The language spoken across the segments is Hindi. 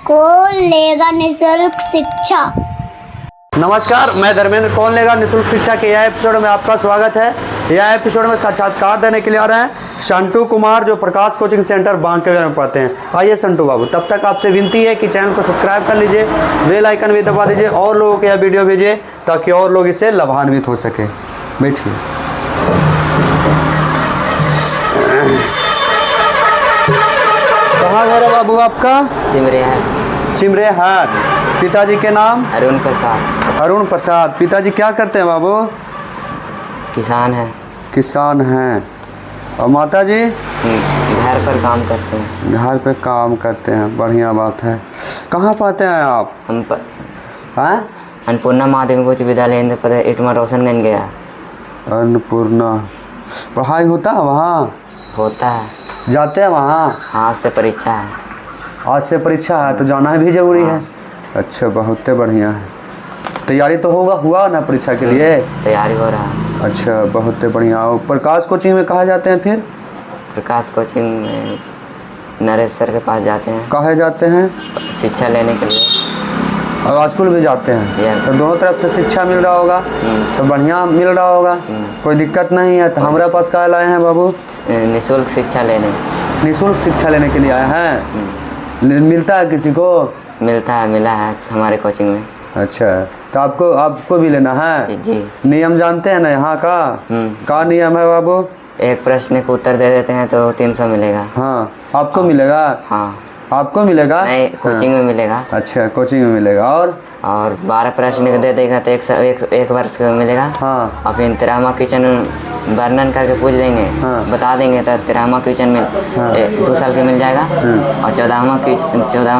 कौन लेगा निःशुल्क शिक्षा। नमस्कार, मैं धर्मेंद्र। कौन लेगा निःशुल्क शिक्षा के यह एपिसोड में आपका स्वागत है। यह एपिसोड में साक्षात्कार देने के लिए आ रहे हैं संटू कुमार, जो प्रकाश कोचिंग सेंटर बांके में पढ़ते हैं। आइए संटू बाबू, तब तक आपसे विनती है कि चैनल को सब्सक्राइब कर लीजिए, बेल आइकन भी दबा दीजिए और लोगों को यह वीडियो भेजिए ताकि और लोग इससे लाभान्वित हो सके। बैठिए। कहाँ घर है बाबू आपका? सिमरे हाट। पिताजी के नाम? अरुण प्रसाद। अरुण प्रसाद। पिताजी क्या करते हैं बाबू? किसान है। किसान हैं। और माता जी? घर पर काम करते हैं। घर पे काम करते हैं, बढ़िया बात है। कहाँ पढ़ते हैं आप? हम हैं? अन्नपूर्णा माध्यमिक उच्च विद्यालय इंद्रप्रदेश इटमा रोशनगंज गया। अन्नपूर्णा। पढ़ाई होता है वहाँ? होता है। जाते हैं वहाँ? आज से परीक्षा है। आज से परीक्षा है तो जाना भी जरूरी है। अच्छा, बहुत बढ़िया है। तैयारी तो हुआ ना परीक्षा के लिए? तैयारी हो रहा है। अच्छा, बहुत बढ़िया। और प्रकाश कोचिंग में कहाँ जाते हैं फिर? प्रकाश कोचिंग में नरेश सर के पास जाते हैं। कहाँ जाते हैं? शिक्षा लेने के लिए। और स्कूल भी जाते हैं? यस। तो दोनों तरफ से शिक्षा मिल रहा होगा? तो बढ़िया मिल रहा होगा, कोई दिक्कत नहीं है। तो हमारे पास कहाँ लाए हैं बाबू? निःशुल्क शिक्षा लेने। निःशुल्क शिक्षा लेने के लिए आए हैं। मिलता है किसी को? मिलता है, मिला है हमारे कोचिंग में। अच्छा, तो आपको भी लेना है? जी। नियम जानते हैं ना यहाँ का? क्या नियम है बाबू? एक प्रश्न को उत्तर दे देते हैं तो 300 मिलेगा। हाँ, आपको मिलेगा? हाँ। आपको मिलेगा? नहीं, कोचिंग में मिलेगा। अच्छा, कोचिंग में मिलेगा। और 12 प्रश्न को दे देगा तो एक वर्ष का मिलेगा। हाँ। और फिर 13वां क्वेश्चन वर्णन करके पूछ देंगे। हाँ। बता देंगे तो 13वां क्वेश्चन में 2 साल के मिल जाएगा। और 14वां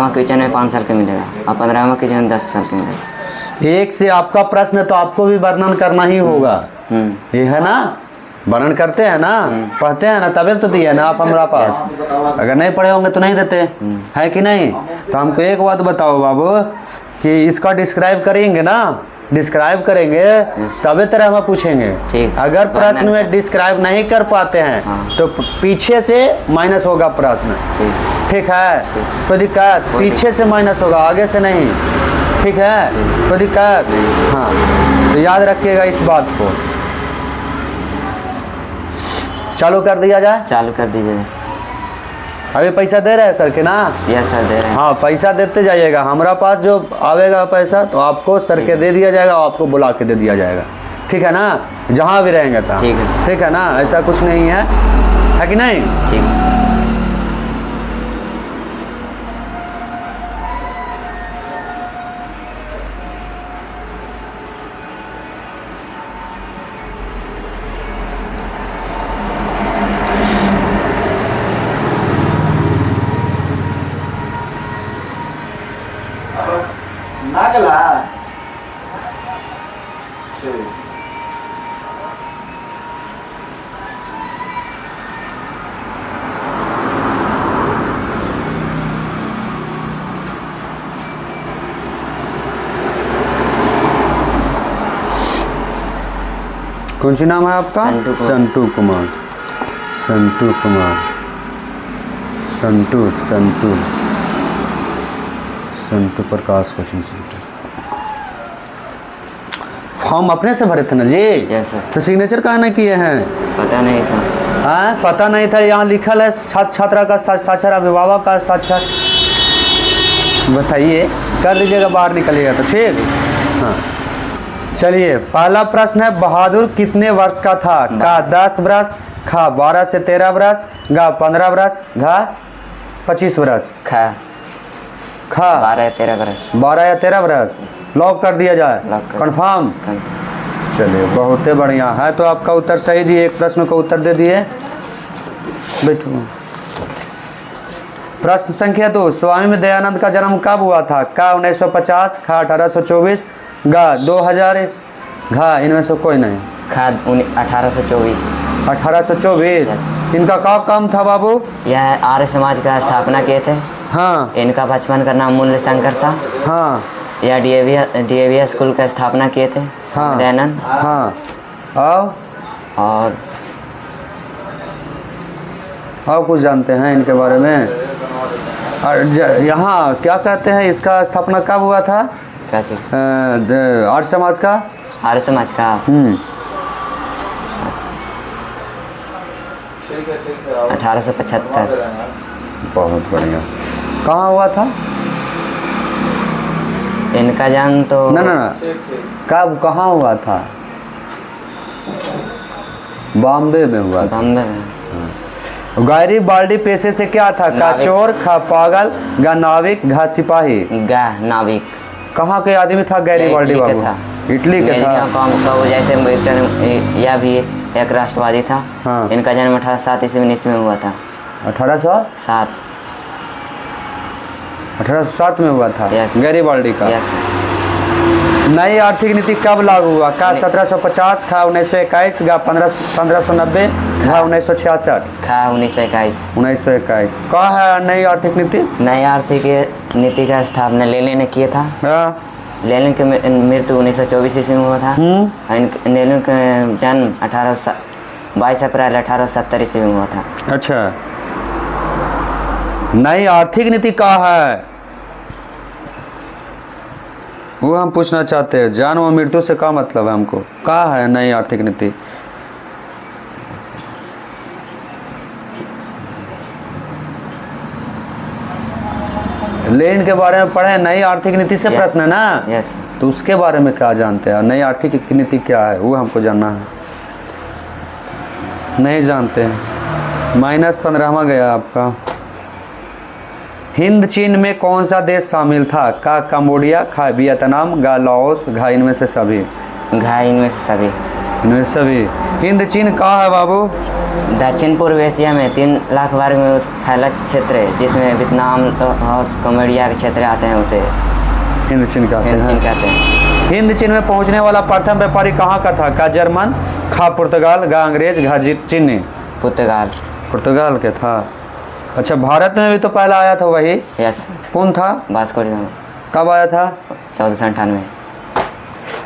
क्वेश्चन में 5 साल के मिलेगा। और 15वां क्वेश्चन में 10 साल के मिलेगा। एक से आपका प्रश्न तो आपको भी वर्णन करना ही होगा। ये है ना? वर्णन करते हैं ना, पढ़ते हैं ना, तभी तो दिए ना आप हमारा पास। अगर नहीं पढ़े होंगे तो नहीं देते, है कि नहीं? तो हमको एक बात बताओ बाबू कि इसका डिस्क्राइब करेंगे ना, डिस्क्राइब करेंगे तभी तरह हम पूछेंगे। ठीक। अगर प्रश्न में डिस्क्राइब नहीं कर पाते हैं तो पीछे से माइनस होगा प्रश्न। ठीक है? कोई दिक्कत? पीछे से माइनस होगा, आगे से नहीं। ठीक है? कोई दिक्कत? हाँ, तो याद रखिएगा इस बात को। चालू कर दिया जाए? चालू कर दीजिए। अभी पैसा दे रहे हैं सर के ना? यस सर, दे रहे हैं। हाँ, पैसा देते जाइएगा। हमारा पास जो आवेगा पैसा तो आपको सर के दे दिया जाएगा, आपको बुला के दे दिया जाएगा। ठीक है ना? जहाँ भी रहेंगे तो। ठीक है। ठीक है ना? ऐसा कुछ नहीं है कि नहीं? ठीक। नागला। कौन सी नाम है आपका? Santu Kumar. Santu Kumar. Santu Prakash coaching centre. Form अपने से भरे थे ना जी? Yes sir. तो सिग्नेचर कहाँ ना किए हैं? पता नहीं था। हाँ, पता नहीं था। यहाँ लिखल है छात्रा का हस्ताक्षर, अभिभावक का हस्ताक्षर। बताइए, कर दीजिएगा, बाहर निकलिएगा तो। ठीक। हाँ, चलिए। पहला प्रश्न है, बहादुर कितने वर्ष का था? का 10 वर्ष, खा 12 से 13 वर्ष, गा 15 वर्ष, घा 25 वर्ष। खा 12 या 13 वर्ष। 12 या 13 वर्ष। लॉक कर दिया जाए? कंफर्म? चलिए, बहुत बढ़िया है। तो आपका उत्तर सही जी। एक प्रश्न को उत्तर दे दिए। बैठो। प्रश्न संख्या 2, स्वामी दयानंद का जन्म कब हुआ था? का 1950, खा 1824, गा 2000, घा इनमें से कोई नहीं। खा 1824। 1824। इनका क्या काम था बाबू? यह आर्य समाज का स्थापना किए थे। हाँ। इनका बचपन का नाम मूल्य शंकर था। हाँ। यह डीएवी स्कूल का स्थापना किए थे स्वामी दयानंद। हाँ। और कुछ जानते हैं इनके बारे में? और यहाँ क्या कहते हैं, इसका स्थापना कब हुआ था? क्या चीज? आर्य समाज का। आर्य समाज का 1875। बहुत बढ़िया। कहाँ हुआ था? इनका जन्म तो ना कब कहाँ हुआ था? बॉम्बे में हुआ था। बॉम्बे में। गैरी बाल्डी पेशे से क्या था? का चोर, खा पागल, गा नाविक, घा सिपाही। गा नाविक। कहाँ के आदमी था गैरी बाल्डी बाबू? इटली के था। वो जैसे यह भी एक राष्ट्रवादी था। हाँ। इनका जन्म 1807 ईस्वी में हुआ था। 1807 में हुआ था। Yes. गैरी बाल्डी का। यस। नई आर्थिक नीति कब लागू हुआ? का 1750, खा 1921, गा 1590, घा 1966। खा 1921। 1921 का है नई आर्थिक नीति? नई आर्थिक नीति का स्थापना लेनिन ने किया था। हाँ। लेनिन की मृत्यु 1924 ईस्वी में हुआ था। लेनिन का जन्म 22 अप्रैल 1870 ईस्वी में हुआ था। अच्छा, नई आर्थिक नीति का है वो हम पूछना चाहते हैं। जन्म और मृत्यु से क्या मतलब है हमको? क्या है नई आर्थिक नीति? लेनिन के बारे में पढ़े, नई आर्थिक नीति से प्रश्न है ना? यस। तो उसके बारे में क्या जानते हैं? नई आर्थिक नीति क्या है वो हमको जानना है। नहीं जानते हैं। -15वां गया आपका। हिंद चीन में कौन सा देश शामिल था? का कंबोडिया, खा वियतनाम, गा लाओस, घा इनमें से सभी। घा इनमें से सभी। इनमें सभी। हिंद चीन कहाँ है बाबू? दक्षिण पूर्व एशिया में 3 लाख वर्ग में फैला क्षेत्र है, जिसमें वियतनाम और कंबोडिया के क्षेत्र आते हैं। उसे हिंद चीन कहते हैं। हिंद चीन में पहुंचने वाला प्रथम व्यापारी कहाँ का था? का जर्मन, खा पुर्तगाल, गा अंग्रेज, घा चीनी। पुर्तगाल के था। अच्छा, भारत में भी तो पहला आया था वही। यस। कौन था? Vasco D gamma. कब आया था? 1498।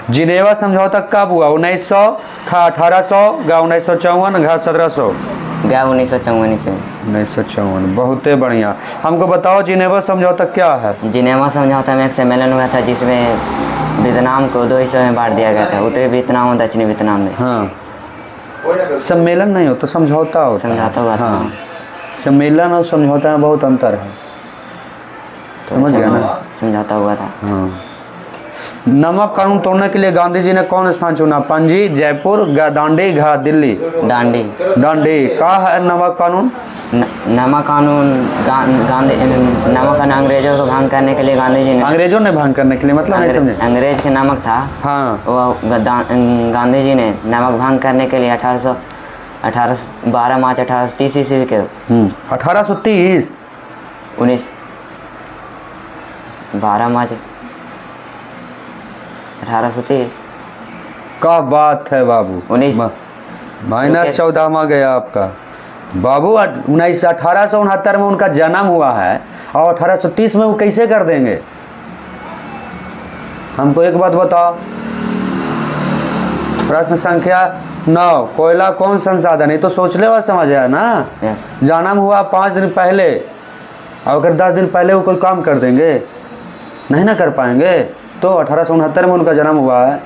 जिनेवा समझौता कब हुआ? 1900, खा 1800, गा 1954, घा 1700। गा 1954 से। 1954। बहुत बढ़िया। हमको बताओ जिनेवा समझौता क्या है? जिनेवा समझौता में एक सम्मेलन हुआ था, जिसमें वियतनाम को 2 हिस्सों में बांट दिया गया था, उत्तरी वियतनाम और दक्षिणी वियतनाम में। हाँ, सम्मेलन नहीं होता, समझौता होता। समझौता हुआ था। हाँ, सम्मेलन और समझौता में बहुत अंतर है। समझ गया ना? समझौता हुआ था। हाँ। नमक कानून तोड़ने के लिए गांधी जी ने कौन स्थान चुना? पणजी, जयपुर, दांडी, घा दिल्ली। दांडी। कहाँ है नमक कानून? नमक कानून अंग्रेजों को भंग करने के लिए गांधी जी ने। अंग्रेजों ने भंग करने के लिए मतलब नहीं समझे? अंग्रेज के नमक था। हाँ। वो गांधी जी ने नमक भंग करने के लिए 12 मार्च 1830 ईस्वी के 1830 12 मार्च 1830 का बात है बाबू। -14वां गया आपका बाबू। 1869 में उनका जन्म हुआ है और 1830 में वो कैसे कर देंगे? हमको एक बात बताओ। प्रश्न संख्या 9, कोयला कौन संसाधन है? तो सोच ले और समझ आया ना। जन्म हुआ 5 दिन पहले और अगर 10 दिन पहले वो कोई काम कर देंगे? नहीं ना कर पाएंगे। तो 1869 में उनका जन्म हुआ है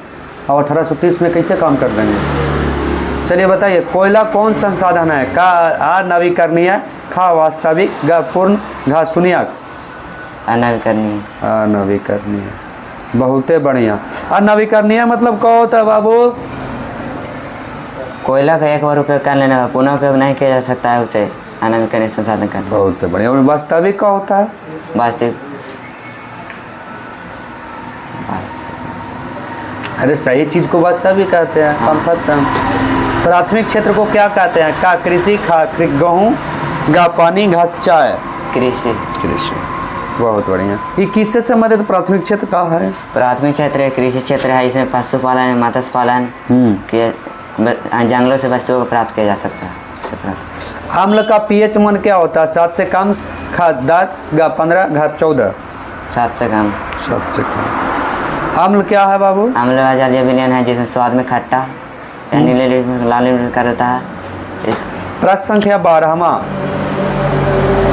और 1830 में कैसे काम कर देंगे? चलिए बताइए, कोयला कौन संसाधन है? का आ नवीकरणीय, खा वास्तविक, गा पूर्ण, घा शून्यक। अनवीकरणीय। बहुत बढ़िया। अनवीकरणीय मतलब क्या होता है बाबू? कोयला का एक बार उपयोग कर लेने का पुनः उपयोग नहीं किया जा सकता है, उसे अनवीकरणीय संसाधन कहते हैं। बहुत बढ़िया। और वास्तविक क्या होता है? वास्तविक। अरे सही चीज को वास्तविक कहते हैं। कम खत्म। प्राथमिक क्षेत्र को क्या कहते हैं? का कृषि, खा गेहूँ, गा पानी, घा चाय। कृषि। बहुत बढ़िया। ये किससे संबंधित प्राथमिक क्षेत्र का है? प्राथमिक क्षेत्र कृषि क्षेत्र है। इसमें पशुपालन, मत्स्य पालन के जंगलों से वस्तुओं को प्राप्त किया जा सकता है। अम्ल का पीएच मान क्या होता है? 7 से कम, खा 10, गा 15, घा 14। 7 से कम। अम्ल क्या है बाबू? अम्ल जलीय विलयन है, जिसमें स्वाद में खट्टा या नीले लाल कर देता है। प्रश्न संख्या 12वां,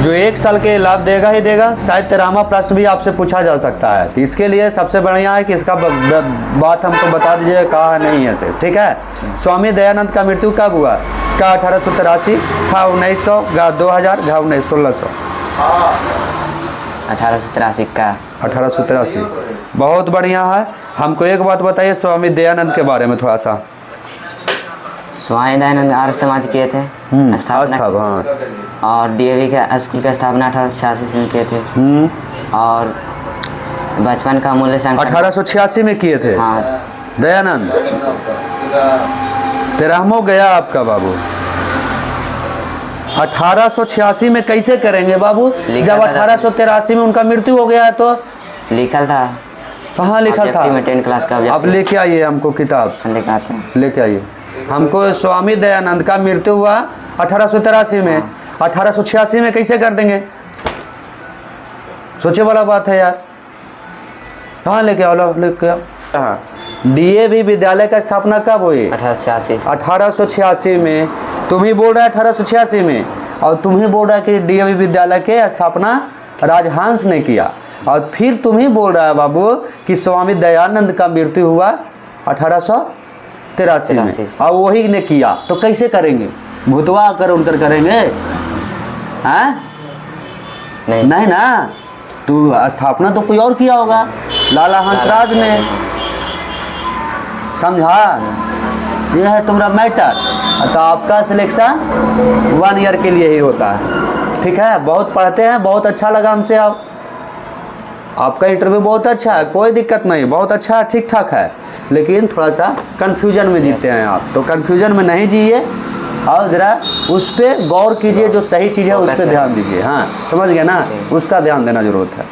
जो 1 साल के लाभ देगा ही देगा। शायद 13वां प्रश्न भी आपसे पूछा जा सकता है, तो इसके लिए सबसे बढ़िया है कि इसका बात हमको बता दीजिए, कहा नहीं है सिर्फ, ठीक है। स्वामी दयानंद का मृत्यु कब हुआ? का 1883, खा 1900, गा 2000, घा 1600। 1883 का। 1883, बहुत बढ़िया है। हमको एक बात बताइए स्वामी दयानंद के बारे में थोड़ा सा। स्वामी दयानंद आर्य समाज किए थे स्थापना, हाँ। और डीएवी के स्कूल की स्थापना 1886 में किए थे। और बचपन का मूल्य संख्या 1886 में किए थे। हाँ। दयानंद 13वां गया आपका बाबू। 1886 में कैसे करेंगे बाबू, जब 1883 में उनका मृत्यु हो गया है? तो लिखल था। कहाँ लिखा था? में 10 क्लास का आप लेके आइए हमको किताब, लेके आते हैं। लेके आइए हमको। स्वामी दयानंद का मृत्यु हुआ 1883 में, 1886 में कैसे कर देंगे? सोचे वाला बात है यार। कहाँ लेके आओ, लेके आओ। हाँ, डीएवी विद्यालय का स्थापना कब हुई? 1886 में। तुम ही बोल रहा है 1886 में, और तुम ही बोल रहा है कि डीएवी विद्यालय के स्थापना राजहंस ने किया, और फिर तुम ही बोल रहा है बाबू कि स्वामी दयानंद का मृत्यु हुआ 1883 में, और वही ने किया। तो कैसे करेंगे? भूतवा कर उनकर करेंगे? हाँ नहीं ना, तू स्थापना तो कोई और किया होगा, लाला हंसराज ने। समझा? यह है तुम्हारा मैटर। तो आपका सिलेक्शन 1 ईयर के लिए ही होता है, ठीक है। बहुत पढ़ते हैं, बहुत अच्छा लगा हमसे। आपका इंटरव्यू बहुत अच्छा है, कोई दिक्कत नहीं, बहुत अच्छा है, ठीक ठाक है, लेकिन थोड़ा सा कंफ्यूजन में जीते हैं आप। तो कंफ्यूजन में नहीं जिए, और ज़रा उस पर गौर कीजिए, जो सही चीज़ है उस पर ध्यान दीजिए। हाँ, समझ गए ना, उसका ध्यान देना जरूरत है,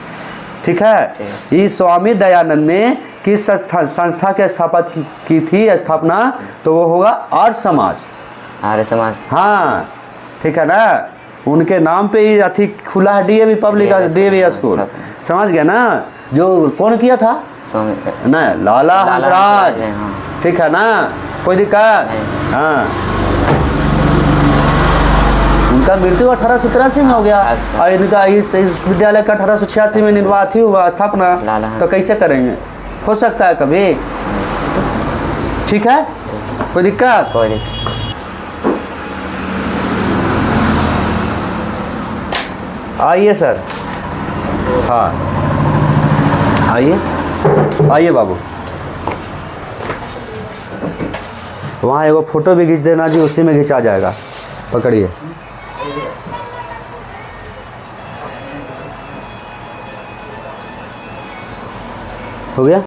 ठीक है। ये स्वामी दयानंद ने किस संस्था के की थी स्थापना? तो वो होगा आर्य समाज। आर्य समाज, हाँ, ठीक है ना। उनके नाम पे ही अथी खुला है, डीएवी पब्लिक डीएवी स्कूल। समझ गया ना? जो कौन किया था? नहीं, लाला हंसराज, ठीक है ना, कोई दिक्कत? हाँ, उनका मृत्यु 1883 में हो गया, और इनका इस विद्यालय का 1886 में निर्वाचित हुआ स्थापना। तो कैसे करेंगे? हो सकता है कभी, ठीक है, कोई दिक्कत? कोई दिक्कत। आइए सर, हाँ आइए, आइए बाबू। वहाँ एगो फोटो भी खींच देना जी, उसी में खिंचा जाएगा। पकड़िए, हो गया।